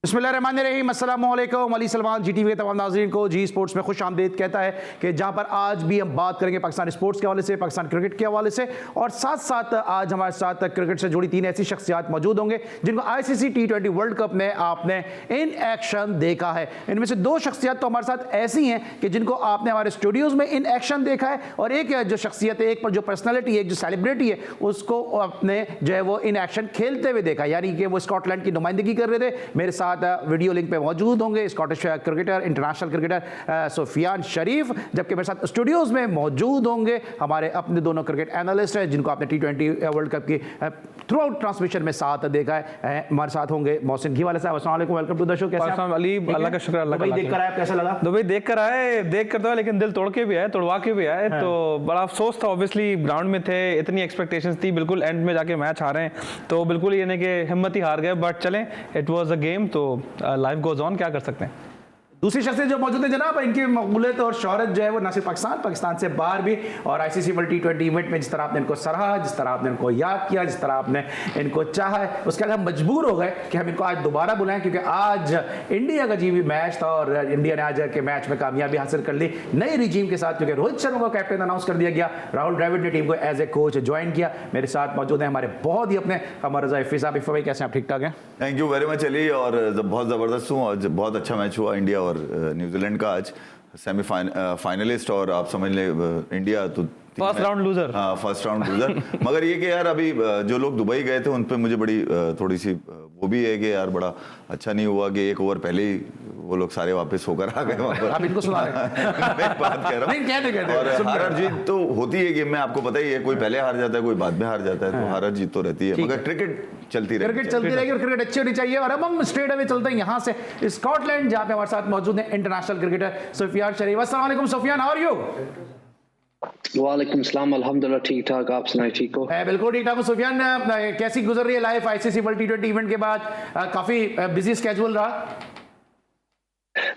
बिस्मिल्लाहिर्रहमानिर्रहीम, अस्सलामु अलैकुम। अली सलमान GTV के तमाम नाज़रीन को जी स्पोर्ट्स में खुश आमदीद कहता है कि जहां पर आज भी हम बात करेंगे पाकिस्तान स्पोर्ट्स के हवाले से, पाकिस्तान क्रिकेट के हवाले से, और साथ साथ आज हमारे साथ क्रिकेट से जुड़ी 3 ऐसी शख्सियात मौजूद होंगे जिनको ICC T20 वर्ल्ड कप में आपने इन एक्शन देखा है। इनमें से 2 शख्सियत तो हमारे साथ ऐसी हैं कि जिनको आपने हमारे स्टूडियोज़ में इन एक्शन देखा है, और एक जो शख्सियत है, एक पर जो पर्सनैलिटी है, एक जो सेलिब्रिटी है, उसको आपने जो है वो इन एक्शन खेलते हुए देखा, यानी कि वो स्कॉटलैंड की नुमाइंदगी कर रहे थे। मेरे साथ वीडियो लिंक पे मौजूद होंगे Scottish cricketer, international cricketer Sufyan Sharif, जबकि मेरे साथ स्टूडियोज में मौजूद होंगे हमारे अपने दोनों क्रिकेट एनालिस्ट हैं जिनको आपने T20 वर्ल्ड कप की थ्रू आउट ट्रांसमिशन में साथ देखा है। हमारे साथ होंगे मोहसिन घीवाले साहब। अस्सलाम वालेकुम, वेलकम टू द शो। कैसे हैं अली? अल्लाह का शुक्र। अल्लाह का देख कर आए, कैसा लगा? दुबई देख कर आए, देख कर तो है, लेकिन दिल तोड़ के भी आए, तोड़वा के भी आए। तो बड़ा अफसोस था, ऑब्वियसली ग्राउंड में थे, इतनी एक्सपेक्टेशंस थी, बिल्कुल एंड में जाके मैच हारे हैं, तो बिल्कुल ये नहीं कि हिम्मत ही हार गए, बट चलें, इट वाज अ गेम, तो लाइफ गोज ऑन, क्या कर सकते हैं। दूसरी शख्सियत जो मौजूद है जनाब, इनकी मकबूलियत और शोहरत जो है वो न सिर्फ पाकिस्तान से बाहर भी, और ICC वर्ल्ड T20 इवेंट में जिस तरह आपने इनको सराहा, जिस तरह आपने इनको याद किया, जिस तरह आपने इनको चाहा है, उसके लिए हम मजबूर हो गए कि हम इनको आज दोबारा बुलाएं, क्योंकि आज इंडिया का जीवी मैच था और इंडिया ने आज के मैच में कामयाबी हासिल कर ली नई रिजीम के साथ, क्योंकि रोहित शर्मा को कैप्टन अनाउंस कर दिया गया, राहुल द्रविड़ ने टीम को एज ए कोच ज्वाइन किया। मेरे साथ मौजूद है हमारे बहुत ही अपने कमर रजा इफ़ी साहब। इफ़ी भाई कैसे हैं आप? ठीक ठाक हैं? Thank you very much Ali, और बहुत ज़बरदस्त हूँ, और बहुत अच्छा मैच हुआ इंडिया और न्यूजीलैंड का आज फाइनलिस्ट, और आप समझ ले इंडिया तो फर्स्ट राउंड लूजर। हाँ, फर्स्ट राउंड लूजर। मगर ये कि यार अभी जो लोग दुबई गए थे उन पे मुझे बड़ी थोड़ी सी वो भी है कि यार बड़ा अच्छा नहीं हुआ कि 1 ओवर पहले ही वो लोग सारे वापस होकर आ गए वहाँ पर। आप इनको सुना रहे हैं? मैं बात कह रहा हूँ, और हार जीत तो होती है गेम में, आपको पता ही है, कोई पहले हार जाता है, कोई बाद में हार जाता है, तो हार जीत तो रहती है, मगर क्रिकेट चलती रहेगी, और क्रिकेट अच्छी होनी चाहिए। और अब हम स्ट्रेट अवे चलते हैं यहाँ से स्कॉटलैंड, जहाँ पे हमारे साथ मौजूद है इंटरनेशनल क्रिकेटर सुफियान शरीफ। अस्सलाम वालेकुम सुफियान, हाउ आर यू? वालेकुम सलाम, अल्हम्दुलिल्लाह ठीक ठाक, आप सुनाए ठीक हो? बिल्कुल ठीक ठाक हूँ। सुफियान, कैसी गुजर रही है life ICC world T20 event के बाद? काफी बिजी स्केड्यूल रहा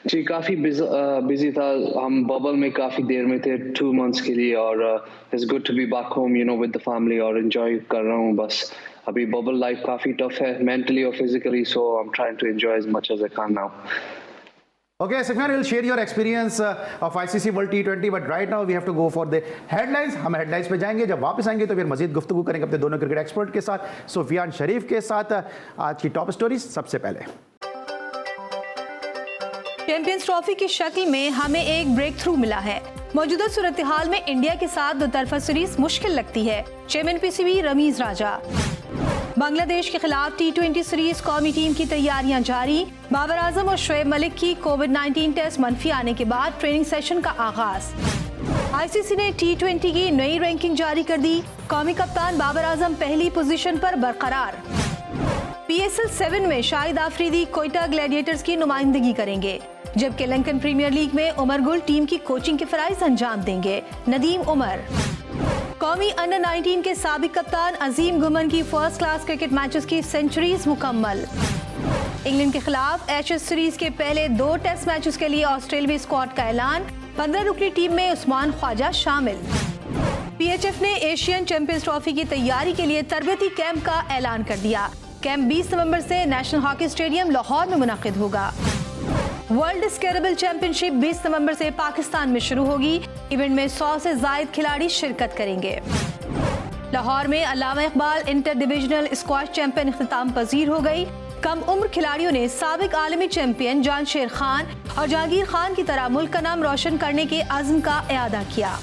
जी, काफी बिजी था। हम बबल में काफी देर में थे, 2 मंथ्स के लिए, और it's good to be back home you know with the family, और एंजॉय कर रहा हूँ बस। अभी बबल लाइफ काफी टफ है मेंटली और physically, so I am trying to enjoy as much as I can now. Okay, Sufyan will share your experience of ICC World T20, but right now we have to go for the headlines. हम headlines पे जाएंगे, जब वापस आएंगे तो फिर मजीद गुफ्तगू करेंगे अपने दोनों क्रिकेट एक्सपर्ट के साथ, सुफियान शरीफ के साथ। आज की टॉप स्टोरीज सबसे पहले। चैंपियंस ट्रॉफी की शक्ल में हमें एक ब्रेक थ्रू मिला है। मौजूदा सूरत हाल में इंडिया के साथ 2 तरफा सीरीज मुश्किल लगती है। चेयरमैन PCB रमीज राजा। बांग्लादेश के खिलाफ T20 सीरीज कौमी टीम की तैयारियां जारी। बाबर आजम और शोएब मलिक की कोविड-19 टेस्ट मनफी आने के बाद ट्रेनिंग सेशन का आगाज। ICC ने T20 की नई रैंकिंग जारी कर दी। कौमी कप्तान बाबर आजम पहली पोजीशन पर बरकरार। PSL 7 में शाहिद आफरीदी कोयटा ग्लैडिएटर्स की नुमाइंदगी करेंगे, जबकि लंकन प्रीमियर लीग में उमर गुल टीम की कोचिंग के फराइज अंजाम देंगे। नदीम उमर। कौमी अंडर 19 के साबिक कप्तान अजीम गुमन की फर्स्ट क्लास क्रिकेट मैचेस की सेंचुरीज मुकम्मल। इंग्लैंड के खिलाफ एशेज सीरीज के पहले 2 टेस्ट मैचेस के लिए ऑस्ट्रेलियाई स्क्वाड का ऐलान। 15 रुकनी टीम में उस्मान ख्वाजा शामिल। PHF ने एशियन चैंपियंस ट्रॉफी की तैयारी के लिए तरबियती कैंप का ऐलान कर दिया। कैंप 20 नवंबर से नेशनल हॉकी स्टेडियम लाहौर में मुनक्किद होगा। वर्ल्ड स्केरेबल चैंपियनशिप 20 नवंबर से पाकिस्तान में शुरू होगी। इवेंट में 100 से जायद खिलाड़ी शिरकत करेंगे। लाहौर में Allama Iqbal inter divisional squash champion इख्तिताम पजीर हो गई। कम उम्र खिलाड़ियों ने साबिक आलमी चैंपियन जांशेर खान और जहांगीर खान की तरह मुल्क का नाम रोशन करने के अज़्म का इआदा किया।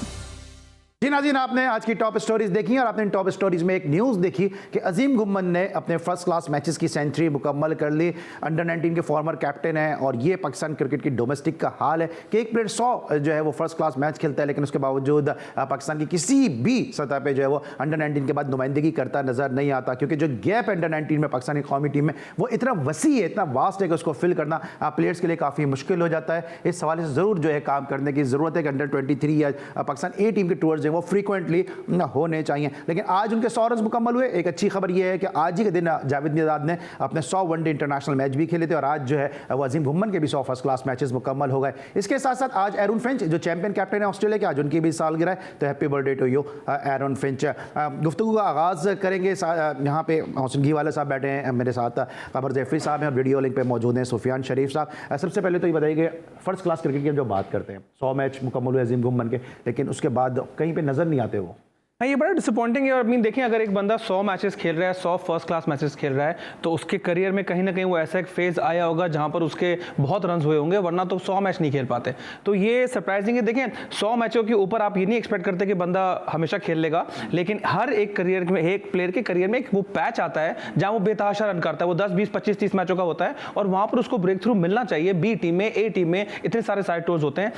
जी नाज़रीन, आपने आज की टॉप स्टोरीज देखी, और आपने इन टॉप स्टोरीज में एक न्यूज़ देखी कि अजीम गुमन ने अपने फर्स्ट क्लास मैचेस की सेंचुरी मुकम्मल कर ली। अंडर 19 के फॉर्मर कैप्टन है, और ये पाकिस्तान क्रिकेट की डोमेस्टिक का हाल है कि एक प्लेयर 100 जो है वो फर्स्ट क्लास मैच खेलता है, लेकिन उसके बावजूद पाकिस्तान की किसी भी सतह पर जो है वो अंडर 19 के बाद नुमाइंदगी करता नजर नहीं आता, क्योंकि जो गैप अंडर 19 में पाकिस्तानी कौमी टीम में वो इतना वसी है, इतना वास्ट है कि उसको फिल करना प्लेयर्स के लिए काफ़ी मुश्किल हो जाता है। इस हवाले से ज़रूर जो है काम करने की ज़रूरत है कि अंडर 23 या पाकिस्तान A टीम के टूवर्ड्स हैं वो फ्रीक्वेंटली होने चाहिए। लेकिन आज उनके 100 रन मुकम्मल हुए। एक अच्छी खबर यह है कि आज ही के दिन जावेद मियांदाद ने अपने 100 वनडे इंटरनेशनल मैच भी खेले थे और आज जो है वो अजीम घुम्मन के भी 100 फर्स्ट क्लास मैचेस मुकम्मल हो गए। इसके साथ साथ आज एरन फिंच जो चैंपियन कैप्टन है ऑस्ट्रेलिया के, आज उनकी भी सालगिरह है, तो happy birthday to you Aaron Finch. गुफ्तगू का आगाज़ करेंगे, यहाँ पे मोहसिन घीवाला साहब बैठे हैं मेरे साथ, खबर जैफरी साहब हैं और वीडियो लिंक पे मौजूद हैं सुफियान शरीफ साहब। सबसे पहले तो ये बताइए कि फर्स्ट क्लास क्रिकेट की जो बात करते हैं, 100 मैच मुकम्मल हुए अजीम घुम्मन के, लेकिन उसके बाद कहीं पे नज़र नहीं आते वो। हाँ, ये बड़ा डिसअपॉइंटिंग है। और मीन देखिए, अगर एक बंदा 100 मैचेस खेल रहा है, 100 फर्स्ट क्लास मैचेस खेल रहा है, तो उसके करियर में कहीं ना कहीं वो ऐसा एक फेज आया होगा जहां पर उसके बहुत रन हुए होंगे, वरना तो 100 मैच नहीं खेल पाते। तो ये सरप्राइजिंग है। देखें, 100 मैचों के ऊपर आप ये नहीं एक्सपेक्ट करते कि बंदा हमेशा खेल लेगा, लेकिन हर एक करियर में, एक प्लेयर के करियर में एक वो पैच आता है जहाँ वो बेतहाशा रन करता है। वो 10, 20, 25, 30 मैचों का होता है और वहाँ पर उसको ब्रेक थ्रू मिलना चाहिए। बी टीम में, ए टीम में इतने सारे साइड टोर्स होते हैं।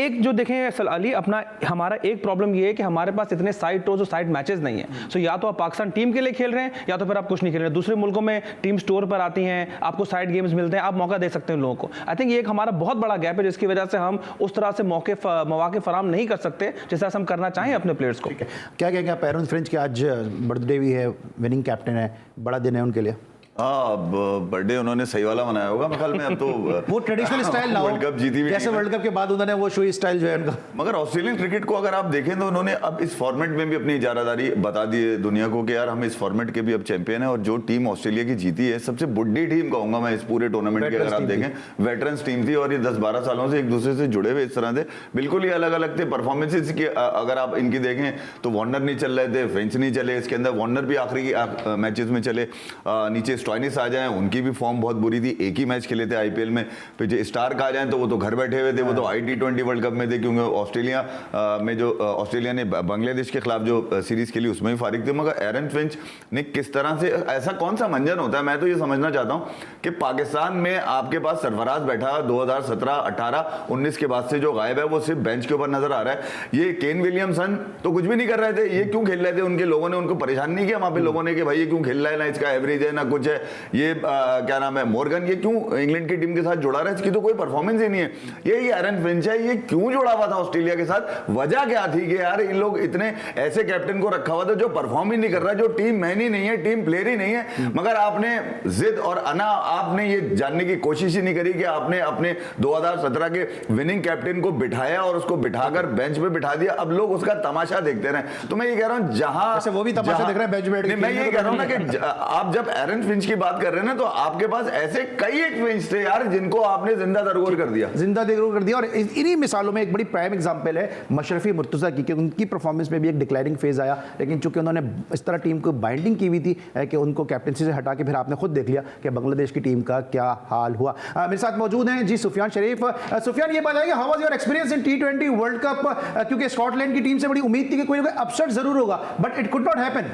एक जो देखें असल अली, अपना हमारा एक प्रॉब्लम ये है कि हमारे पास इतने साइड टोर्स और साइड मैचेस नहीं है। सो या तो आप पाकिस्तान टीम के लिए खेल रहे हैं या तो फिर आप कुछ नहीं खेल रहे हैं। दूसरे मुल्कों में टीम स्टोर पर आती हैं, आपको साइड गेम्स मिलते हैं, आप मौका दे सकते हैं लोगों को। आई थिंक ये एक हमारा बहुत बड़ा गैप है जिसकी वजह से हम उस तरह से मौके फराम नहीं कर सकते जिस तरह से हम करना चाहें अपने प्लेयर्स को। क्या कहेंगे आप एरन फिंच के, आज बर्थडे भी है, विनिंग कैप्टन है, बड़ा दिन है उनके लिए। हाँ, अब बर्थडे उन्होंने सही वाला मनाया होगा मेरे ख्याल में। अब तो वो ट्रेडिशनल स्टाइल ना हो, वर्ल्ड कप जीती हुई जैसे वर्ल्ड कप के बाद उन्होंने वो शोई स्टाइल जो है उनका। मगर ऑस्ट्रेलियन क्रिकेट को अगर आप देखें तो उन्होंने अब इस फॉर्मेट में भी अपनी इजारादारी बता दी है दुनिया को कि यार हम इस फॉर्मेट के भी अब चैंपियन है। और जो टीम ऑस्ट्रेलिया की जीती है, सबसे बुड्ढी टीम कहूंगा मैं इस पूरे टूर्नामेंट की। अगर आप देखें, वेटरन्स टीम थी और ये 10-12 सालों से एक दूसरे से जुड़े हुए इस तरह से बिल्कुल ही अलग अलग थे परफॉर्मेंसेज की। अगर आप इनकी देखें तो वार्नर नहीं चल रहे थे, फिंच नहीं चले, इसके अंदर वार्नर भी आखिरी मैचेस में चले, नीचे स्टॉइनिस आ जाए, उनकी भी फॉर्म बहुत बुरी थी, एक ही मैच खेले थे आईपीएल में। फिर जो स्टार्क आ जाए तो वो तो घर बैठे हुए थे, वो तो T20 वर्ल्ड कप में थे, क्योंकि ऑस्ट्रेलिया में जो ऑस्ट्रेलिया ने बांग्लादेश के खिलाफ जो सीरीज खेली उसमें ही फारिग थे। मगर एरन फिंच ने किस तरह से, ऐसा कौन सा मंजन होता है, मैं तो ये समझना चाहता हूँ कि पाकिस्तान में आपके पास सरफराज बैठा 2017, 18, 19 के बाद से जो गायब है, वो सिर्फ बेंच के ऊपर नजर आ रहा है। ये केन विलियमसन तो कुछ भी नहीं कर रहे थे, ये क्यों खेल रहे थे? उनके लोगों ने उनको परेशान नहीं किया वहां पे लोगों ने कि भाई ये क्यों खेल रहा है, ना इसका एवरेज है ना कुछ है, ये क्या नाम है मॉर्गन, ये क्यों इंग्लैंड की टीम के साथ जुड़ा रहा है, इसकी तो कोई परफॉर्मेंस ही नहीं है। ये एरन फिंच है, ये क्यों जुड़ा हुआ था ऑस्ट्रेलिया के साथ? वजह क्या थी कि यार इन लोग इतने ऐसे कैप्टन को रखा हुआ था जो परफॉर्म ही नहीं कर रहा है, जो टीम मैन ही नहीं है, टीम प्लेयर ही नहीं है। मगर आपने जिद और अना, आपने ये जानने की कोशिश ही नहीं करी कि आपने अपने 2017 के विनिंग कैप्टन को बिठाया और उसको बिठाकर बेंच पे बिठा दिया। अब लोग उसका तमाशा देखते रहे। तो मैं ये कह रहा हूं, जहां वो भी तमाशा देख रहे हैं बेंच बैठ के। मैं ये कह रहा हूं ना कि आप जब एरन फिंच की बात कर रहे हैं ना, तो आपके पास ऐसे कई एक फिंच थे यार जिनको आपने जिंदा दरगोर कर दिया, और इन्हीं मिसालों में एक बड़ी प्राइम एग्जांपल है मशरफी मुर्तजा की, कि उनकी परफॉर्मेंस में भी एक डिक्लाइनिंग फेज आया, लेकिन चूंकि उन्होंने इस तरह टीम को बाइंडिंग की हुई थी कि उनको कैप्टनसी से हटा के फिर आपने खुद देख लिया कि बांग्लादेश की टीम का क्या हाल हुआ। मेरे साथ मौजूद हैं जी सुफियान शरीफ। सुफियान, ये बताइए, how was your experience in T20 world cup? क्योंकि स्कॉटलैंड की टीम से बड़ी उम्मीद थी कि कोई ना कोई अपसेट जरूर होगा, but it could not happen.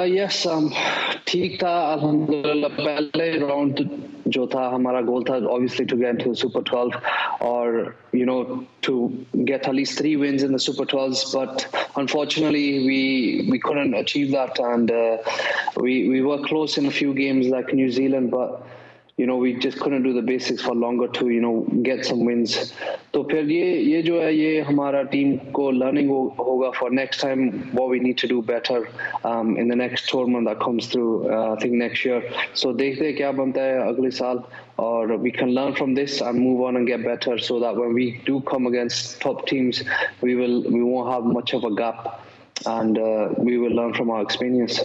Yes, ठीक था अल्हम्दुलिल्लाह। पहले राउंड जो था, हमारा गोल था obviously to get into the Super 12 or to get at least 3 wins in the Super 12s, but unfortunately we couldn't achieve that, and we were close in a few games like New Zealand, but we just couldn't do the basics for longer to get some wins. तो फिर ये जो है, ये हमारा team को learning होगा for next time what we need to do better in the next tournament that comes through I think next year. So देखते हैं क्या बनता है अगले साल, और we can learn from this and move on and get better, so that when we do come against top teams we won't have much of a gap, and we will learn from our experience.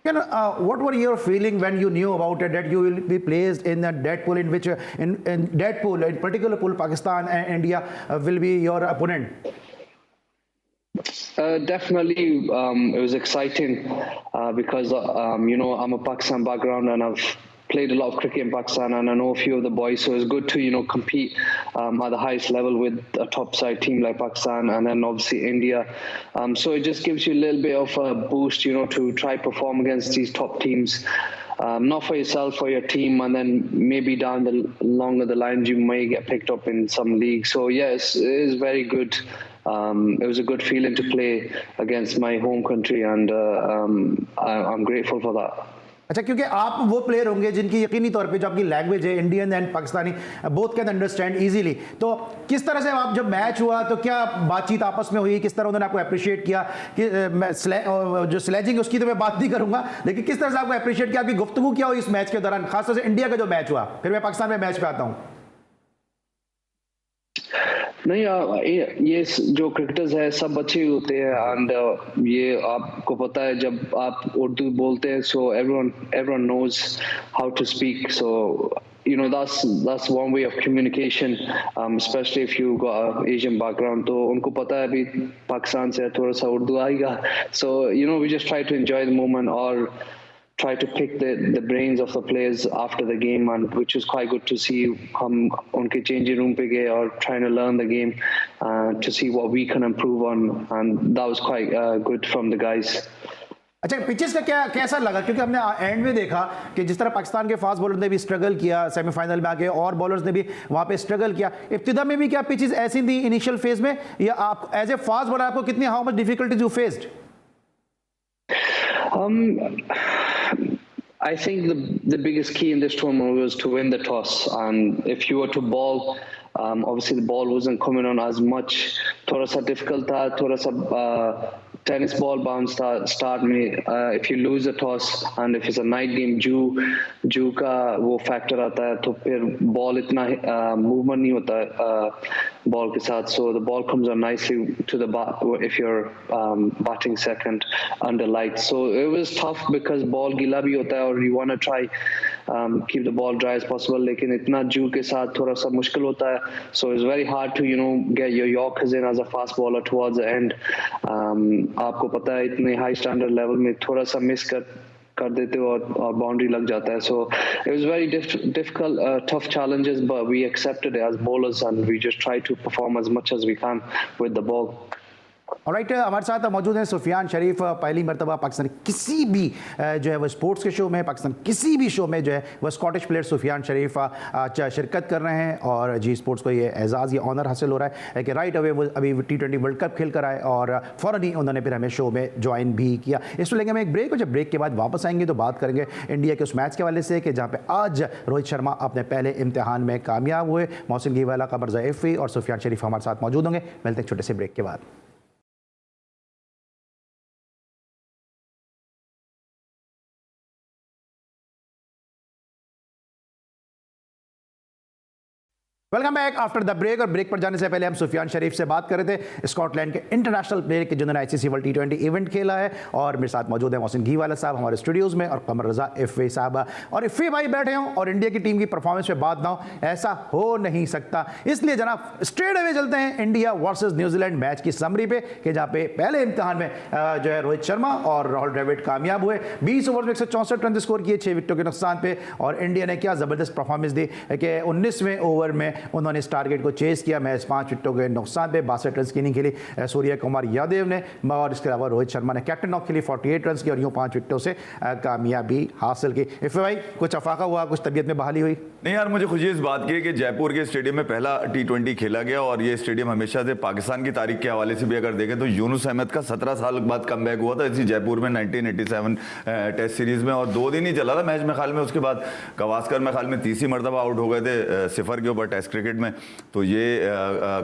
What were your feeling when you knew about it, that you will be placed in a dead pool, in which in dead pool, in particular pool, Pakistan and India will be your opponent? Definitely, it was exciting because I'm a Pakistan background and I've played a lot of cricket in Pakistan, and I know a few of the boys, so it's good to compete at the highest level with a top side team like Pakistan, and then obviously India. So it just gives you a little bit of a boost, to try perform against these top teams. Not for yourself, for your team, and then maybe down the longer the lines you may get picked up in some leagues. So yes, it is very good. It was a good feeling to play against my home country, and I'm grateful for that. अच्छा, क्योंकि आप वो player होंगे जिनकी यकीनी तौर पे जो आपकी लैंग्वेज है Indian and Pakistani both can understand easily, तो किस तरह से आप जब मैच हुआ तो क्या बातचीत आपस में हुई, किस तरह उन्होंने आपको अप्रिशिएट किया कि जो स्लेजिंग उसकी तो मैं बात नहीं करूंगा, लेकिन किस तरह से आपको अप्रिशिएट किया, आपकी गुफ्तगू क्या हुई इस मैच के दौरान, खासतौर से इंडिया का जो मैच हुआ, फिर मैं पाकिस्तान में मैच पे आता हूँ। नहीं, ये जो क्रिकेटर्स है सब अच्छे ही होते हैं, एंड ये आपको पता है जब आप उर्दू बोलते हैं, सो everyone knows how to speak, so you know that's one way of communication, especially if you got an Asian background, तो उनको पता है अभी पाकिस्तान से थोड़ा सा उर्दू आएगा, so you know we just try to enjoy the moment or try to pick the brains of the players after the game, and which was quite good to see. हम उनके changing room पे गए और trying to learn the game to see what we can improve on, and that was quite good from the guys. अच्छा, pitches का कैसा लगा, क्योंकि हमने एंड में देखा कि जिस तरह पाकिस्तान के फास्ट बॉलर ने भी स्ट्रगल किया सेमीफाइनल में आके, और बॉलर्स ने भी वहां पे स्ट्रगल किया, इब्तिदा में भी क्या पिचेस ऐसी थी इनिशियल फेज में, या आप एज ए फास्ट बॉलर आपको कितनी how much difficulties you faced? I think the biggest key in this tournament was to win the toss, and if you were to bowl, obviously the ball wasn't coming on as much. थोड़ा सा difficult था, थोड़ा सा tennis ball bounce था start में. If you lose the toss and if it's a night game, जू का वो factor आता है, तो फिर ball इतना movement नहीं होता है ball के साथ, so the ball comes on nicely to the bat if you're batting second under lights. So it was tough because ball गीला भी होता है और you want to try keep the ball dry as possible, लेकिन इतना जू के साथ थोड़ा सा मुश्किल होता है, so it's very hard to get your Yorkers in as a fast bowler towards the end. आपको पता है इतने हाई स्टैंडर्ड लेवल में थोड़ा सा मिस कर देते हो और बाउंड्री लग जाता है, so it was very difficult, tough challenges, but we accepted it as bowlers and we just try to perform as much as we can with the ball. Alright, हमारे साथ मौजूद हैं सुफियान शरीफ, पहली मरतबा पाकिस्तान किसी भी जो है वो स्पोर्ट्स के शो में, पाकिस्तान किसी भी शो में जो है वह स्कॉटिश प्लेयर सुफियान शरीफ शिरकत कर रहे हैं, और जी स्पोर्ट्स को ये एजाज़, ये ऑनर हासिल हो रहा है कि राइट अवे वो अभी T20 वर्ल्ड कप खेल कर आए और फ़ौरन ही उन्होंने फिर हमें शो में ज्वाइन भी किया। इसको लेंगे हम एक ब्रेक, और जब ब्रेक के बाद वापस आएंगे तो बात करेंगे इंडिया के उस मैच के हवाले से कि जहाँ पे आज रोहित शर्मा अपने पहले इम्तिहान में कामयाब हुए। मोहसिन घीवाला, कमर ज़ैफ़ी और सुफियान शरीफ हमारे साथ मौजूद होंगे। मिलते हैं छोटे से ब्रेक के बाद। Welcome back after the break. और ब्रेक पर जाने से पहले हम सुफियान शरीफ से बात कर रहे थे, स्कॉटलैंड के इंटरनेशनल प्लेयर के जिन्होंने ICC वर्ल्ड T20 इवेंट खेला है, और मेरे साथ मौजूद है मोहसिन घीवाला साहब हमारे स्टूडियोज़ में, और कमर रज़ा इफ़ी साहब, और इफ़ी भाई बैठे हों और इंडिया की टीम की परफॉर्मेंस पे बात ना हो, ऐसा हो नहीं सकता। इसलिए जनाब स्ट्रेट अवे चलते हैं इंडिया वर्सेस न्यूजीलैंड मैच की समरी पे, कि जहाँ पे पहले इम्तिहान में जो है रोहित शर्मा और राहुल द्रविड़ कामयाब हुए, 20 ओवर में 164 रन स्कोर किए 6 विकेटों के नुकसान पे, और इंडिया ने क्या ज़बरदस्त परफॉर्मेंस दी कि 19वें ओवर में उन्होंने इस टारगेट को चेस किया, मैच 5 विकेटों के नुकसान पे 62 रन की इनिंग खेली सूर्य कुमार यादव ने, और इसके अलावा रोहित शर्मा ने कैप्टन ऑफ खेली 48 रन की, और यूं 5 विकेटों से कामयाबी हासिल की। इफ़े भाई, कुछ अफाका हुआ, कुछ तबीयत में बहाली हुई? नहीं यार, मुझे खुशी इस बात की है कि जयपुर के स्टेडियम में पहला T20 खेला गया, और ये स्टेडियम हमेशा से पाकिस्तान की तारीख के हवाले से भी अगर देखें तो यूनुस अहमद का 17 साल बाद कमबैक हुआ था इसी जयपुर में 1987 टेस्ट सीरीज में, और 2 दिन ही चला था मैच में ख्याल में। उसके बाद गवास्कर में ख्याल में तीसरी मरतबा आउट हो गए थे 0 के ऊपर टेस्ट क्रिकेट में, तो ये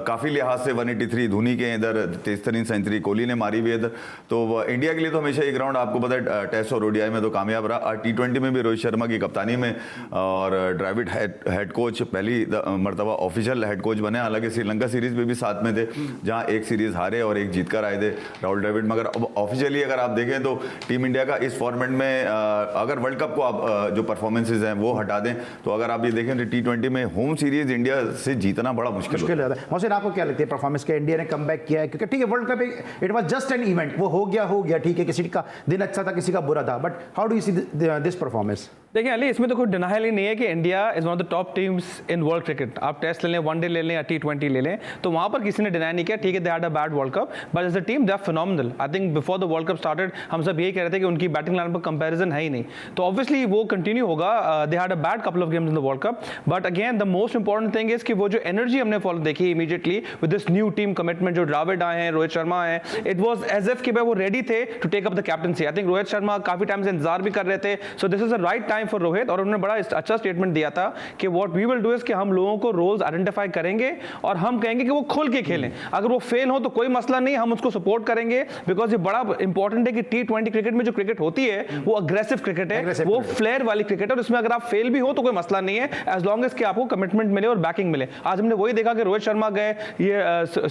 काफ़ी लिहाज से 183 धोनी के इधर 23वीं सेंचुरी कोहली ने मारी हुई है इधर, तो इंडिया के लिए तो हमेशा ये ग्राउंड आपको पता है टेस्ट और ODI में तो कामयाब रहा। T20 में भी रोहित शर्मा की कप्तानी में, और द्रविड़ हेड कोच पहली मरतबा ऑफिशियल हेड कोच बने, हालांकि श्रीलंका सीरीज में भी साथ में थे जहां एक सीरीज हारे और एक जीत कर आए थे राहुल द्रविड़, मगर ऑफिशियली अगर आप देखें तो टीम इंडिया का इस फॉर्मेट में अगर वर्ल्ड कप को आप जो परफॉर्मेंस हैं वो हटा दें, तो अगर आप ये देखें तो T20 में होम सीरीज इंडिया से जीतना बड़ा मुश्किल है। मोहसिन, आपको क्या लगती है परफॉर्मेंस के इंडिया ने कमबैक किया है? क्योंकि ठीक है world cup it was just an event, वो हो गया ठीक है, किसी का दिन अच्छा था किसी का बुरा था, but how do you see this performance? देखिए अली, इसमें तो कोई डिनाइल ही नहीं है कि India is one of the top teams in world cricket. आप टेस्ट ले लें, वनडे ले लें या T20 ले लें, तो वहां पर किसी ने डिनाई नहीं किया। ठीक है, they had a bad world cup, but as a team they are phenomenal. I think before the world cup started हम सब यही कह रहे थे कि उनकी बैटिंग लाइन पर कंपैरिजन है ही नहीं, तो ऑब्वियसली वो कंटिन्यू होगा। दे had a bad couple of games in the world cup, but again the most important thing is कि वो जो एनर्जी हमने फॉलो देखी immediately with this new team commitment, जो द्रविड़ आए हैं, रोहित शर्मा आए, इट वाज एज इफ कि वो रेडी थे to take up the captaincy. I think Rohit Sharma काफी टाइम से इंतजार भी कर रहे थे, so this is a right time for Rohit. और उन्होंने बड़ा अच्छा स्टेटमेंट दिया था कि what we will do is कि हम लोगों को रोल्स आइडेंटिफाई करेंगे और हम कहेंगे कि वो खुल के खेलें। अगर वो फेल हो तो कोई मसला नहीं, हम उसको सपोर्ट करेंगे, बिकॉज ये बड़ा इंपॉर्टेंट है कि T20 क्रिकेट में जो क्रिकेट होती है वो अग्रेसिव क्रिकेट है, वो फ्लेयर वाली क्रिकेट है, और इसमें अगर आप फेल भी हो तो कोई मसला नहीं है, एज लॉन्ग एज कि आपको कमिटमेंट मिले और बैकिंग मिले। आज हमने वही देखा कि रोहित शर्मा गए, ये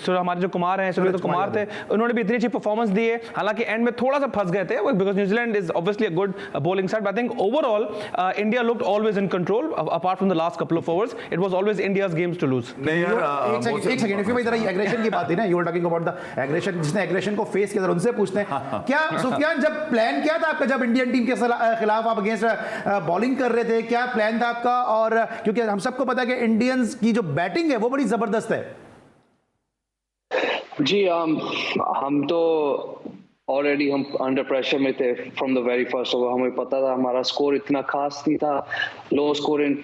हमारे जो कुमार हैं, सूर्य कुमार थे, उन्होंने भी इतनी अच्छी परफॉर्मेंस दी है। हालांकि एंड में थोड़ा सा फंस गए थे because New Zealand is obviously a good bowling side. I think overall India looked always in control apart from the last couple of overs. It was always India's games to lose. नहीं यार, एक second, if इधर aggression की बात थी ना, you were talking about the aggression, जिसने aggression को फेस किया, उनसे पूछते हैं क्या सुफियान, जब प्लान क्या था आपका, जब इंडियन टीम के खिलाफ आप अगेंस्ट बॉलिंग कर रहे थे, क्या प्लान था आपका? और क्योंकि हम सबको पता है कि इंडियंस की जो बैटिंग है वो बड़ी जबरदस्त है। जी हम तो ऑलरेडी हम अंडर प्रेशर में थे from the very first over. हमें पता था हमारा स्कोर इतना खास नहीं था, लो स्कोरिंग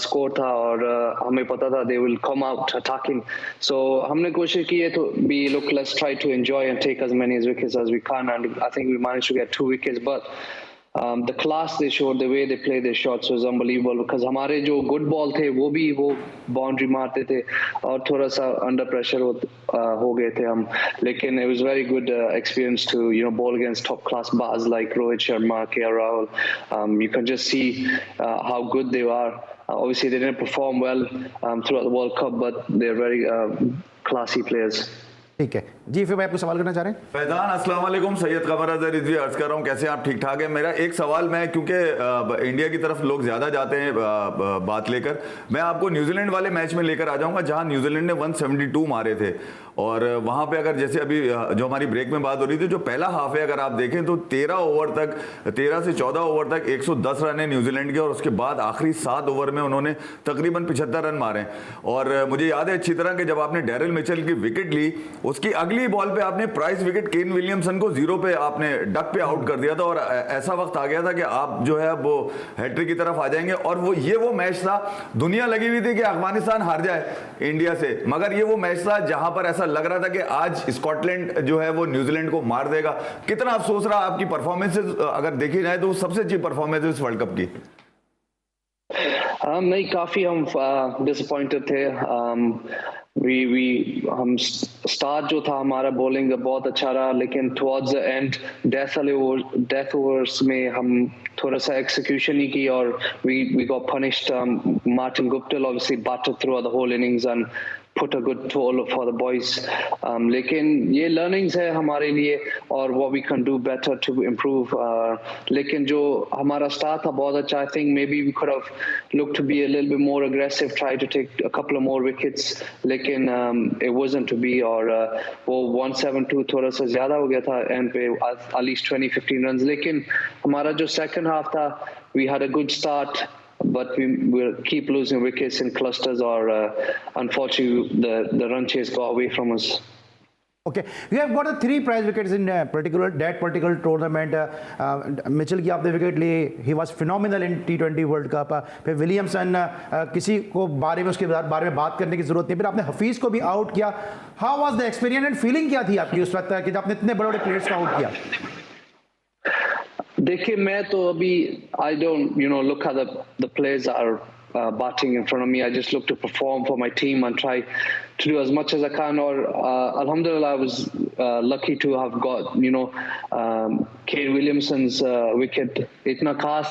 स्कोर था, और हमें पता था they will come out attacking. So हमने कोशिश की है तो be look let's try to enjoy and take as many wickets as we can, and I think we managed to get 2 wickets, but the class they showed, the way they played their shots was unbelievable, because हमारे जो good ball थे वो भी वो boundary मारते थे और थोड़ा सा अंडर प्रेशर हो गए थे हम। लेकिन it was very good experience to bowl against top class bars like Rohit Sharma, KL Rahul. You can just see how good they are. Obviously they didn't perform well throughout the World Cup, but they're very classy players. ठीक है जी, फिर मैं आपको सवाल करना चाह रहे हैं। फैजान, अस्सलाम वालेकुम, सैयद कमर अजहर रिजवी अर्ज कर रहा हूँ, कैसे आप? ठीक ठाक है। मेरा एक सवाल, मैं क्योंकि इंडिया की तरफ लोग ज़्यादा जाते हैं बात लेकर, मैं आपको न्यूजीलैंड वाले मैच में लेकर आ जाऊँगा जहाँ न्यूजीलैंड ने 172 मारे थे, और वहाँ पे अगर जैसे अभी जो हमारी ब्रेक में बात हो रही थी, जो पहला हाफ है अगर आप देखें तो 13 से 14 ओवर तक 110 रन है न्यूजीलैंड के, और उसके बाद आखिरी 7 ओवर में उन्होंने तकरीबन 75 रन मारे। और मुझे याद है अच्छी तरह कि जब आपने डैरिल मिचेल की विकेट ली, उसकी अगली बॉल पे आपने प्राइस विकेट केन विलियमसन को 0 पे आपने डक पे आउट कर दिया था, और ऐसा वक्त आ गया था कि आप जो है वो हैट्रिक की तरफ आ जाएंगे। और वो मैच था, दुनिया लगी हुई थी कि अफगानिस्तान हार जाए इंडिया से, मगर ये वो मैच था जहां पर ऐसा लग रहा था कि आज स्कॉटलैंड जो है वो न्यूजीलैंड को मार देगा। कितना अफसोस रहा आपकी परफॉर्मेंसेस अगर देखी जाए तो सबसे अच्छी परफॉर्मेंस इस वर्ल्ड कप की? नहीं, काफी हम डिसअपॉइंटेड थे। हम स्टार्ट जो था हमारा बॉलिंग बहुत अच्छा रहा, लेकिन towards the end death overs में हम थोड़ा सा एक्सिक्यूशन नहीं की, और we got punished. Martin Guptill obviously batted throughout the whole innings and put a good toll for the boys. लेकिन ये learnings है हमारे लिए, और what we can do better to improve. लेकिन जो हमारा start था बहुत अच्छा, I think maybe we could have looked to be a little bit more aggressive, try to take a couple of more wickets, लेकिन it wasn't to be, और वो 172 थोड़ा सा ज़्यादा हो गया था एंड पे, at least 20-15 runs। लेकिन हमारा जो second half था, we had a good start, but we will keep losing wickets in clusters, or unfortunately the run chase got away from us. Okay, we have got 3 prize wickets in that particular tournament. Mitchell की आपने wicket ली, he was phenomenal in T20 world cup. फिर Williamson, किसी को उसके बारे में बात करने की जरूरत नहीं, फिर आपने हफीज को भी आउट किया। How was the experience and feeling क्या थी आपकी उस वक्त कि आपने इतने बड़े प्लेयर्स को आउट किया? देखिए, मैं तो अभी I don't look at the players that are batting in front of me. I just look to perform for my team and try to do as much as I can. Or alhamdulillah, I was lucky to have got Kane Williamson's wicket. इतना खास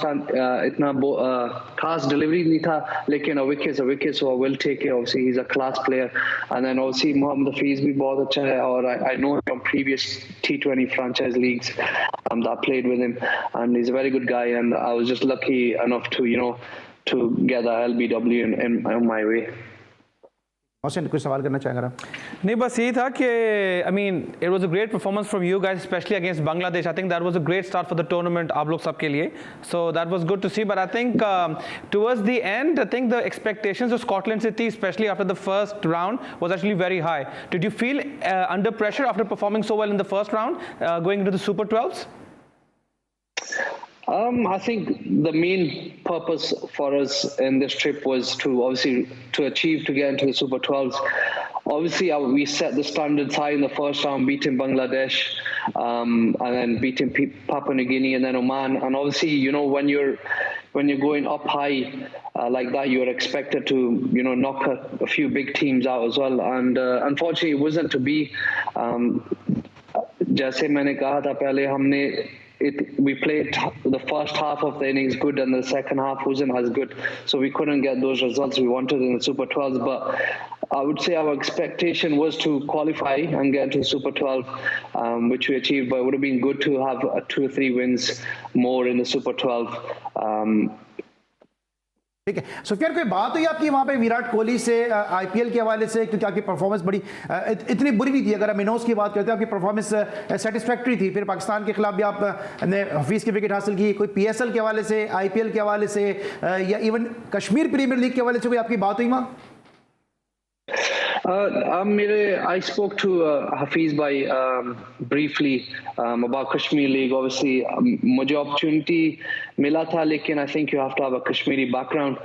delivery नहीं था, लेकिन a wicket, so I will take it. Obviously he's a class player, and then obviously Mohammad Hafiz भी बहुत अच्छा है, और I know him from previous T20 franchise leagues that I played with him, and he's a very good guy, and I was just lucky enough to to get the LBW in my way. Mohsin कुछ सवाल करना चाहेंगे आप? नहीं, बस यही था कि I mean it was a great performance from you guys, specially against Bangladesh. I think that was a great start for the tournament आप लोग सबके लिए. So that was good to see. But I think towards the end I think the expectations of Scotland से थी, specially after the first round, was actually very high. Did you feel under pressure after performing so well in the first round going into the super 12s? I think the main purpose for us in this trip was to achieve to get into the Super 12s. Obviously, we set the standards high in the first round, beating Bangladesh, and then beating Papua New Guinea and then Oman. And obviously, you know, when you're going up high like that, you're expected to, you know, knock a few big teams out as well. And unfortunately, it wasn't to be. जैसे मैंने कहा था पहले, we played the first half of the innings good and the second half wasn't as good, so we couldn't get those results we wanted in the Super 12s. But I would say our expectation was to qualify and get to the Super 12, which we achieved, but it would have been good to have 2 or 3 wins more in the Super 12. ठीक है. सुफियान, कोई बात हुई आपकी वहाँ पे विराट कोहली से IPL के हवाले से, क्योंकि आपकी परफॉर्मेंस बड़ी इतनी बुरी नहीं थी. अगर हम इनोस की बात करते हैं, आपकी परफॉर्मेंस सेटिस्फैक्ट्री थी. फिर पाकिस्तान के खिलाफ भी आपने हफीज़ की विकेट हासिल की. कोई पीएसएल के हवाले से, आईपीएल के हवाले से, या इवन कश्मीर प्रीमियर लीग के हवाले से कोई आपकी बात हुई वहाँ? I spoke to Hafiz bhai briefly about Kashmir League. Obviously, मुझे opportunity मिला था, लेकिन I think you have to have a Kashmiri background.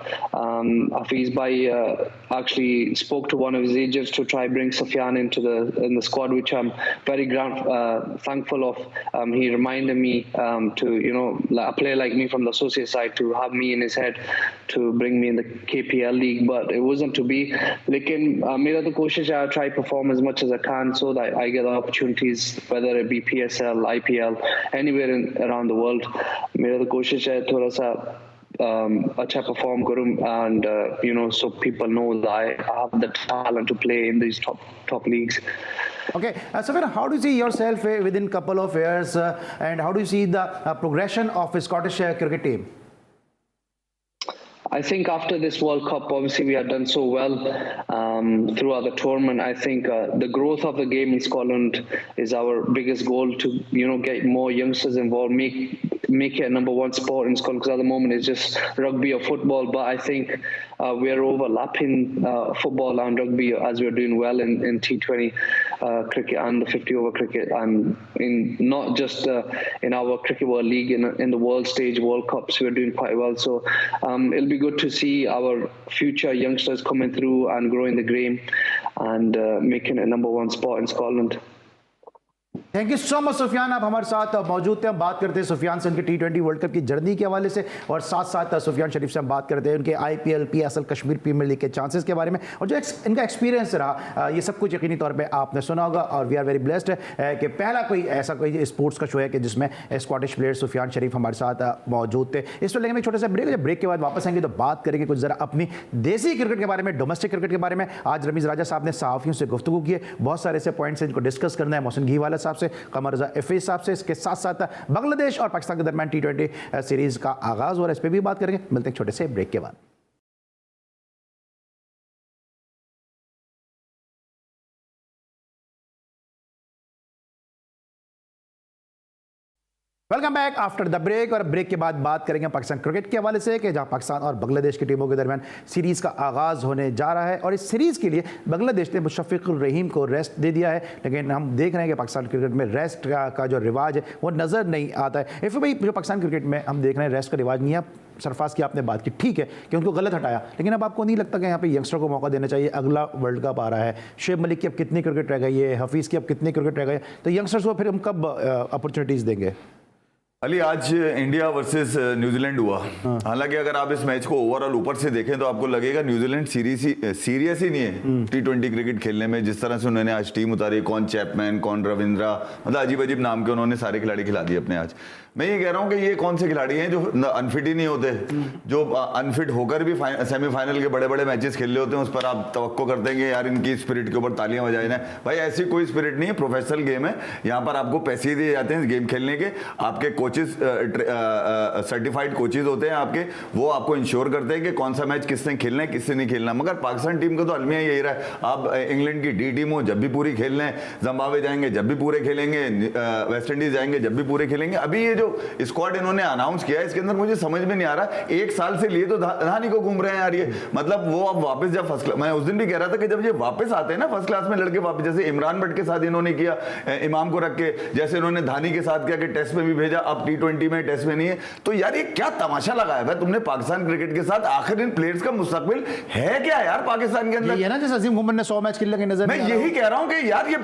Hafiz bhai actually spoke to one of his agents to try bring Sufyan in the squad, which I'm very thankful of. He reminded me to, you know, a player like me from the associate side, to have me in his head to bring me in the KPL league, but it wasn't to be. लेकिन मेरा तो कोशिश है, I try perform as much as I can so that I get opportunities, whether it be PSL, IPL, anywhere around the world. मेरा तो कोशिश है थोड़ा सा अच्छा perform करूं, and you know, so people know that I have the talent to play in these top leagues. Okay, Safir, how do you see yourself within couple of years, and how do you see the progression of the Scottish cricket team? I think after this World Cup, obviously we have done so well throughout the tournament. I think the growth of the game in Scotland is our biggest goal, to, you know, get more youngsters involved, make it a number one sport in Scotland, because at the moment it's just rugby or football. But I think we are overlapping football and rugby, as we're doing well in T20 cricket and the 50 over cricket, and in not just in our Cricket World League, in the world stage, World Cups, we're doing quite well. So it'll be good to see our future youngsters coming through and growing the game and making it number one spot in Scotland. Thank you so much Sufyan, आप हमारे साथ मौजूद थे. हम बात करते हैं सुफियान से उनके T20 वर्ल्ड कप की जर्नी के हवाले से, और साथ साथ सुफियान शरीफ से हम बात करते हैं उनके IPL, PSL, Kashmir premier league के चांसेस के बारे में, और जो इनका एक्सपीरियंस रहा. ये सब कुछ यकीनी तौर पे आपने सुना होगा, और वी आर वेरी ब्लेस्ड कि पहला कोई स्पोर्ट्स का शो है कि जिसमें स्कॉटिश प्लेयर सुफियान शरीफ हमारे साथ मौजूद थे. इस पर लेंगे एक छोटा सा ब्रेक. जब ब्रेक के बाद वापस आएंगे तो बात करेंगे कुछ ज़रा अपनी देसी क्रिकेट के बारे में, डोमेस्टिक क्रिकेट के बारे में. आज रमीज़ राजा साहब ने सहाफ़ियों से गुफ्तगू की है, बहुत सारे ऐसे पॉइंट्स हैं जिनको डिस्कस करना है. मोहसिन घीवाला साहब से, कमर रज़ा हफीज़ साहब से. इसके साथ साथ बांग्लादेश और पाकिस्तान के दरमियान T20 सीरीज का आगाज हो रहा है, इस पर भी बात करेंगे. मिलते हैं छोटे से ब्रेक के बाद. Welcome back after the break. और ब्रेक के बाद बात करेंगे पाकिस्तान क्रिकेट के हवाले से कि जहां पाकिस्तान और बांग्लादेश की टीमों के दरमियान सीरीज़ का आगाज़ होने जा रहा है, और इस सीरीज़ के लिए बांग्लादेश ने मुशफ़िक़ुर रहीम को रेस्ट दे दिया है. लेकिन हम देख रहे हैं कि पाकिस्तान क्रिकेट में रेस्ट का जो रिवाज है वो नज़र नहीं आता है. इफ़ भाई, जो पाकिस्तान क्रिकेट में हम देख रहे हैं रेस्ट का रिवाज नहीं है. सरफराज की आपने बात की, ठीक है कि उनको गलत हटाया, लेकिन अब आपको नहीं लगता कि यहाँ पे यंगस्टर को मौका देना चाहिए? अगला वर्ल्ड कप आ रहा है, शुएब मलिक की अब कितनी क्रिकेट रह गई है, हफीज़ की अब कितनी क्रिकेट रह गई है, तो यंगस्टर्स को फिर हम कब अपॉर्चुनिटीज़ देंगे? अली, आज इंडिया वर्सेस न्यूजीलैंड हुआ. हालांकि अगर आप इस मैच को ओवरऑल ऊपर से देखें तो आपको लगेगा न्यूजीलैंड सीरियस ही नहीं है T20 क्रिकेट खेलने में. जिस तरह से उन्होंने आज टीम उतारी, कौन चैपमैन, कौन रविंद्रा, मतलब अजीब अजीब नाम के उन्होंने सारे खिलाड़ी खिला दिए अपने. आज मैं ये कह रहा हूँ कि ये कौन से खिलाड़ी हैं जो अनफिट ही नहीं होते, जो अनफिट होकर भी सेमीफाइनल के बड़े बड़े मैचेस खेल रहे होते हैं. उस पर आप तवक्को करते हैं कि यार इनकी स्पिरिट के ऊपर तालियां बजाए ना. भाई ऐसी कोई स्पिरिट नहीं है, प्रोफेशनल गेम है. यहाँ पर आपको पैसे दिए जाते हैं गेम खेलने के, आपके कोच कोचेस सर्टिफाइड कोचेस होते हैं आपके, वो आपको इंश्योर करते हैं कि कौन सा मैच किसने खेलना है किससे नहीं खेलना। मगर पाकिस्तान टीम का तो अलमिया यही रहा है, आप इंग्लैंड की डी टीम हो जब भी पूरी खेल रहे हैं, जिम्बाब्वे जाएंगे जब भी पूरे खेलेंगे, वेस्ट इंडीज जाएंगे जब भी पूरे खेलेंगे। अभी ये जो स्क्वाड इन्होंने अनाउंस किया है इसके अंदर मुझे समझ में नहीं आ रहा, एक साल से लिए तो धानी को घूम रहे हैं यार ये, मतलब वो अब वापस जब फर्स्ट क्लास, मैं उस दिन भी कह रहा था कि जब ये वापस आते हैं ना फर्स्ट क्लास में लड़के वापस, जैसे इमरान भट्ट के साथ इन्होंने किया इमाम को रख के, जैसे इन्होंने धानी के साथ किया कि टेस्ट में भी भेजा, अब T20 में टेस्ट में नहीं है, तो यार ये क्या तमाशा लगाया है तुमने पाकिस्तान क्रिकेट के साथ। आखिर इन प्लेयर्स का मुस्तकबिल है क्या यार पाकिस्तान के अंदर? ये ना जैसे अजीम घुमर ने 100 मैच खेलने की नजर, मैं यही कह रहा हूं कि यार ये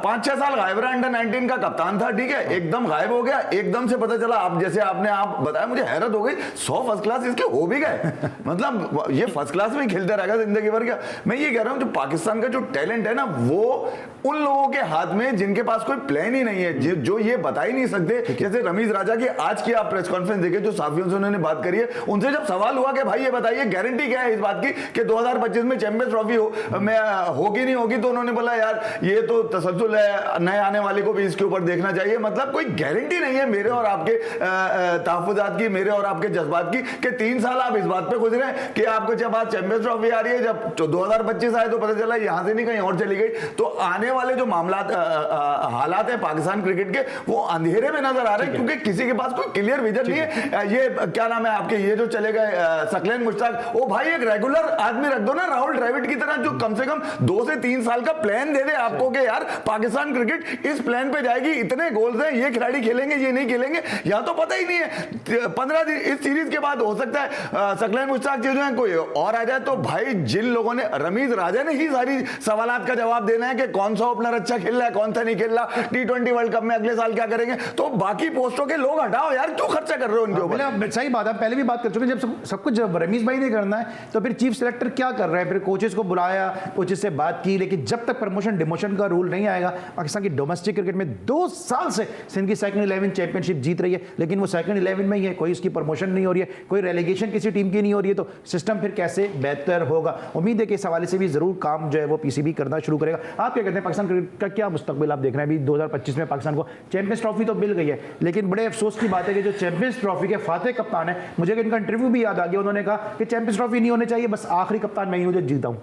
5-6 साल गायब रहा, अंडर 19 का कप्तान था, ठीक है, एकदम गायब हो गया, एकदम से पता चला, आप जैसे आप बताया, मुझे हैरत हो गई, 100 फर्स्ट क्लास इसके हो भी गए मतलब ये फर्स्ट क्लास में खेलते रहेगा जिंदगी भर क्या। मैं ये कह रहा हूं जो पाकिस्तान का जो टैलेंट है ना, वो उन लोगों के हाथ में जिनके पास कोई प्लान ही नहीं है, जो ये बता ही नहीं सकते। जैसे रमीज राजा की आज की आप प्रेस कॉन्फ्रेंस देखे, जो साफियों से उन्होंने बात करी है, उनसे जब सवाल हुआ कि भाई ये बताइए गारंटी क्या है इस बात की कि 2025 में चैंपियंस ट्रॉफी होगी नहीं होगी, तो उन्होंने बोला यार ये तो तसल्सल है, नए आने वाले को भी इसके ऊपर देखना चाहिए, मतलब कोई गारंटी नहीं है मेरे और आपके तहफ्फुजात की, मेरे और आपके जज्बात की, कि 3 साल आप इस बात पे गुजरे कि आपको जब आज चैंपियंस ट्रॉफी आ रही है, जब 2025 आए तो पता चला यहां से नहीं कहीं और चली गई। तो आने वाले जो मामला हालात है पाकिस्तान क्रिकेट के, वो अंधेरे में नजर आ रहे हैं, क्योंकि किसी के पास कोई क्लियर विजन नहीं है। ये क्या नाम है आपके, ये जो चले गए सकलैन मुश्ताक, ओ भाई एक रेगुलर आदमी रख दो ना राहुल द्रविड़ की तरह, जो कम से कम 2 से 3 साल का प्लान दे दे आपको कि यार पाकिस्तान क्रिकेट इस प्लान पे जाएगी, इतने गोल्स हैं, ये खिलाड़ी खेलेंगे ये नहीं खेलेंगे, या तो पता ही नहीं है। 15 दिन इस सीरीज के बाद हो सकता है सकलैन मुश्ताक जो है कोई और आ जाए, तो भाई जिन लोगों ने, रमीज राजा ने ही सारी सवालात का जवाब देना है कि कौन सा ओपनर अच्छा खेल रहा है कौन सा नहीं खेल रहा, T20 वर्ल्ड कप में अगले साल क्या करेंगे, तो बाकी पोस्टों के लोग हटाओ यार, क्यों खर्चा कर रहे हो उनके ऊपर। सही बात है, पहले भी बात कर चुके, जब सब कुछ जब रमीज भाई ने करना है तो फिर चीफ सिलेक्टर क्या कर रहे हैं, फिर कोचेस को बुलाया, कोचेस से बात की, लेकिन जब तक प्रमोशन डिमोशन का रूल नहीं आएगा, पाकिस्तान की डोमेस्टिक क्रिकेट में 2 साल से सिंध की सेकंड 11 चैंपियनशिप जीत रही है, लेकिन वो सेकंड 11 में ही है, कोई उसकी प्रमोशन नहीं हो रही है, कोई रेलीगेशन किसी टीम की नहीं हो रही है, तो सिस्टम फिर कैसे बेहतर होगा। उम्मीद है कि इस हवाले से भी जरूर काम जो है वो पीसीबी करना शुरू करेगा। आप क्या कहते हैं, पाकिस्तान क्रिकेट का क्या मुस्तकबिल आप देख रहे हैं? अभी 2025 में पाकिस्तान को चैंपियंस ट्रॉफी तो मिल गई है, लेकिन बड़े अफसोस की बात है कि जो चैंपियंस ट्रॉफी के फातेह कप्तान है, मुझे इनका इंटरव्यू भी याद आ गया, उन्होंने कहा कि चैंपियंस ट्रॉफी नहीं होनी चाहिए, बस आखिरी कप्तान मैं ही हूं जो जीता हूं।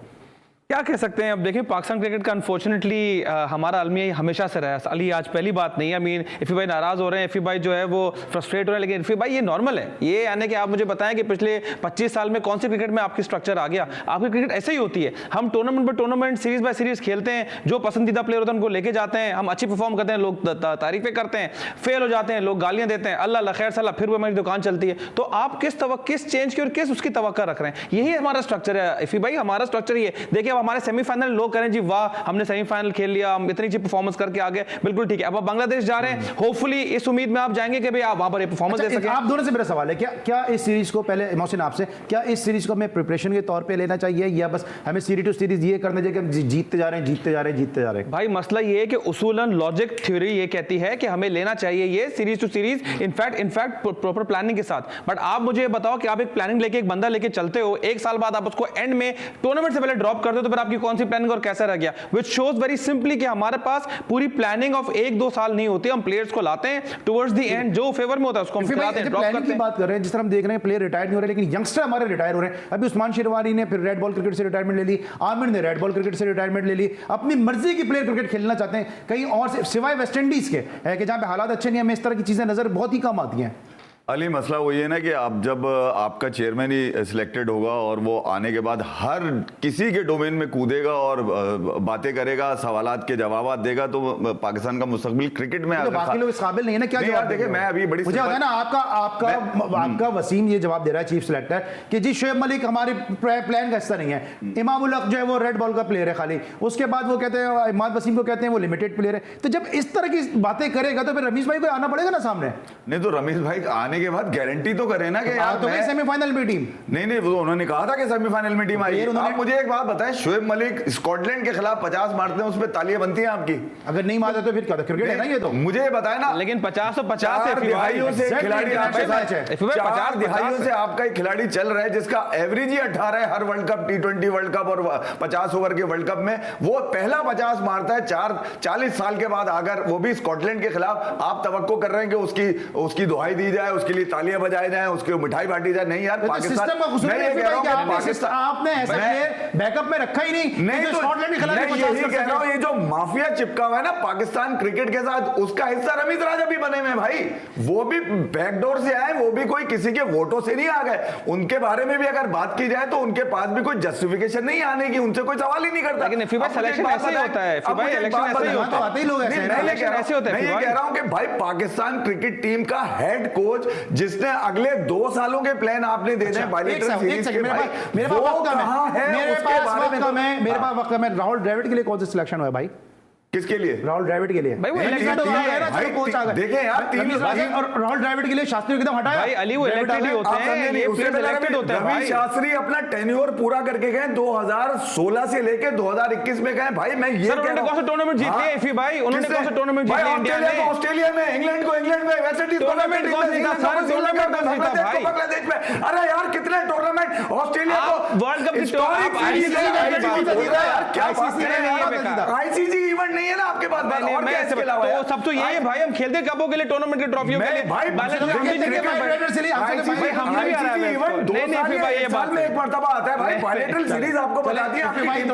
क्या कह सकते हैं। अब देखिए पाकिस्तान क्रिकेट का अनफॉर्चुनेटली हमारा अलमिया हमेशा से रहा है, अली आज पहली बात नहीं है। आई मीन इफ़ी भाई नाराज हो रहे हैं, इफ़ी भाई जो है वो फ्रस्ट्रेट हो रहे हैं, लेकिन इफ़ी भाई ये नॉर्मल है। ये यानी कि आप मुझे बताएं कि पिछले 25 साल में कौन सी क्रिकेट में आपकी स्ट्रक्चर आ गया। आपकी क्रिकेट ऐसे ही होती है, हम टूर्नामेंट पर टूर्नामेंट सीरीज बाय सीरीज खेलते हैं, जो पसंदीदा प्लेयर होता है उनको लेके जाते हैं, हम अच्छी परफॉर्म करते हैं, लोग तारीफें करते हैं, फेल हो जाते हैं, लोग गालियां देते हैं, अल्लाह खैर सलाह, फिर वो हमारी दुकान चलती है। तो आप किस चेंज की और किस उसकी तवक्का रख रहे हैं, यही हमारा स्ट्रक्चर है इफ़ी भाई, हमारा स्ट्रक्चर ही है। देखिए अब हमारे सेमीफाइनल लोग करें जी वाह हमने सेमीफाइनल खेल लिया, हम इतनी अच्छी परफॉर्मेंस करके आ गए, बिल्कुल ठीक है। अब आप बांग्लादेश जा रहे हैं, होपफुली इस उम्मीद में आप जाएंगे कि भाई आप वहां पर परफॉर्मेंस दे सकें। आप दोनों से मेरा सवाल है, क्या इस सीरीज को, पहले मोहसिन आपसे, क्या इस सीरीज को हमें प्रिपरेशन के तौर पे लेना चाहिए, या बस हमें सीरीज टू सीरीज ये करना चाहिए कि हम जीतते जा रहे हैं? भाई मसला ये है कि उसूलन लॉजिक थ्योरी ये कहती है कि हमें लेना चाहिए ये series to series, in fact proper planning के साथ। बट आप मुझे बताओ कि आप एक प्लानिंग लेके एक बंदा लेके चलते हो, एक साल बाद आप उसको एंड में टूर्नामेंट से पहले ड्रॉप कर दो, तो फिर आपकी कौन सी प्लानिंग और कैसा रह गया। Which shows very simply कि हमारे पास पूरी प्लानिंग ऑफ 1-2 साल नहीं होती, हम प्लेयर्स को लाते हैं टुवर्ड्स द एंड, जो फेवर में होता है उसको हम खिलाते हैं, ड्रॉप करते हैं। बात कर रहे हैं जिस तरह हम देख रहे हैं प्लेयर रिटायर नहीं हो रहे, लेकिन यंगस्टर हमारे रिटायर हो रहे हैं। अभी उस्मान शेरवानी ने फिर रेड बॉल क्रिकेट से रिटायरमेंट ले ली, आमिर ने रेड बॉल क्रिकेट से रिटायरमेंट ले ली, अपनी मर्जी की प्लेयर क्रिकेट खेलना चाहते हैं कहीं और से, सिवाय वेस्ट इंडीज के है कि जहां पे हालात अच्छे नहीं, हमें इस तरह की चीजें नजर बहुत ही कम आती हैं। अली मसला वो ये ना कि आप जब आपका चेयरमैन ही सिलेक्टेड होगा और वो आने के बाद हर किसी के डोमेन में कूदेगा और बातें करेगा, सवालात के जवाब देगा, तो पाकिस्तान का मुस्तकबिल क्रिकेट में तो बाकी लोग इस काबिल नहीं है ना, क्या जवाब देंगे? मैं अभी बड़ी मुझे आता है ना, आपका वसीम ये जवाब दे रहा है चीफ सिलेक्टर कि जी शोएब मलिक हमारे प्लान का हिस्सा नहीं है, इमाम उल हक जो है वो रेड बॉल का प्लेयर है खाली, उसके बाद वो कहते हैं इमाद वसीम को कहते हैं वो लिमिटेड प्लेयर है। तो जब इस तरह की बातें करेगा तो फिर रमीज भाई को आना पड़ेगा ना सामने। नहीं तो रमीज भाई आने के बाद गारंटी तो करें ना कि यार तो सेमीफाइनल में टीम नहीं वो उन्होंने कहा था कि सेमीफाइनल में टीम आई। आप मुझे एक बात बताएं, शोएब मलिक स्कॉटलैंड के खिलाफ 50 मारते हैं, उस पर तालियां बनती हैं आपकी? अगर नहीं मारते तो फिर क्या? क्रिकेट है ना ये तो। मुझे बताए ना, लेकिन 50 तो 50 चार दिहाइयों से खिलाड़ी आपके साथ है, FIBA 4 दिहाइयों से आपका एक खिलाड़ी चल रहा है जिसका एवरेज ही 18 है हर world cup, T20 world cup और 50 ओवर के वर्ल्ड कप में। वो पहला 50 मारता है 40 साल के बाद, अगर वो भी स्कॉटलैंड के खिलाफ। आप तवक्को कर रहे हैं कि उसकी दुहाई दी जाए, उसके लिए तालियां बजाई जाए, उसकी मिठाई बांटी जाए? नहीं यार, पाकिस्तान मैं ये कह रहा हूं कि पाकिस्तान आपने ऐसा प्लेयर बैकअप में रखा ही नहीं तो स्कॉटलैंड के खिलाफ यही कह रहा हूं, ये जो माफिया चिपका हुआ है ना पाकिस्तान क्रिकेट के साथ, उसका हिस्सा रमीज राजा भी बने हुए भाई। वो भी बैकडोर से आए, वो भी कोई किसी के वोटों से नहीं आ गए। उनके बारे में भी अगर बात की जाए तो उनके पास भी कोई जस्टिफिकेशन नहीं आने की, उनसे कोई सवाल ही नहीं करता। लेकिन FIBA सिलेक्शन ऐसे ही होता है, FIBा इलेक्शन ऐसे ही होता है, आते ही लोग ऐसे ऐसे होते हैं। मैं ये कह रहा हूं कि भाई पाकिस्तान क्रिकेट टीम का हेड कोच जिसने अगले 2 सालों के प्लान आपने दे दिए बायलैटरल सीरीज के, मेरे पास वक्त कम है। राहुल द्रविड़ के लिए कौन सा सिलेक्शन हुआ है भाई? किसके लिए? राहुल द्रविड़ के लिए। भाई वो इलेक्टेड होता है, कोच आ गए। देखें यार, 3 और राहुल द्रविड़ के लिए शास्त्री एकदम हटाया भाई। अली वो इलेक्टेड ही होते हैं, ये प्लेयर्स इलेक्टेड होते हैं रवि भाई। शास्त्री अपना टेन्योर पूरा करके गए 2016 से लेके 2021 में गए भाई। मैं ये उन्होंने कौन सा टूर्नामेंट जीते हैं FIBा भाई? उन्होंने कौन सा टूर्नामेंट जीते हैं इंडिया ने? ऑस्ट्रेलिया में, इंग्लैंड को इंग्लैंड में, वेस्ट इंडीज टूर्नामेंट कौन जीता? सारे टूर्नामेंट कौन जीता भाई? बांग्लादेश में। अरे यार कितने टूर्नामेंट ऑस्ट्रेलिया को वर्ल्ड कप आईसीसी इवेंट नहीं है ना आपके पास? और क्या इसके अलावा? तो सब तो यही है भाई, हम खेलते कपों के लिए, टूर्नामेंट के ट्रॉफियों के लिए भाई। हमने भी आ रहा है इवेंट 2 साल में एक मर्तबा आता है भाई। बायलैटरल सीरीज आपको बताती है आपकी टीम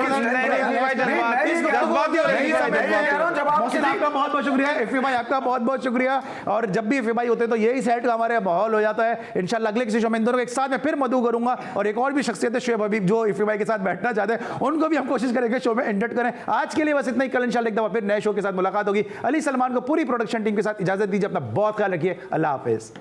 आपका बहुत बहुत शुक्रिया FIBA, आपका बहुत बहुत शुक्रिया। और जब भी FIBA होते हैं तो यही सेट का हमारे माहौल हो जाता है। इंशाल्लाह अगले किसी शो में इन दोनों को एक साथ में फिर मधु करूंगा, और एक और भी शख्सियत है शोएब हबीब जो FIBA के साथ बैठना चाहते हैं, उनको भी हम कोशिश करेंगे शो में इंडक्ट करें। आज के लिए बस इतना ही। कल इंशाल्लाह एक दफा फिर नए शो के साथ मुलाकात होगी। अली सलमान को पूरी प्रोडक्शन टीम के साथ इजाजत दीजिए। अपना बहुत ख्याल रखिए। अल्लाह हाफिज।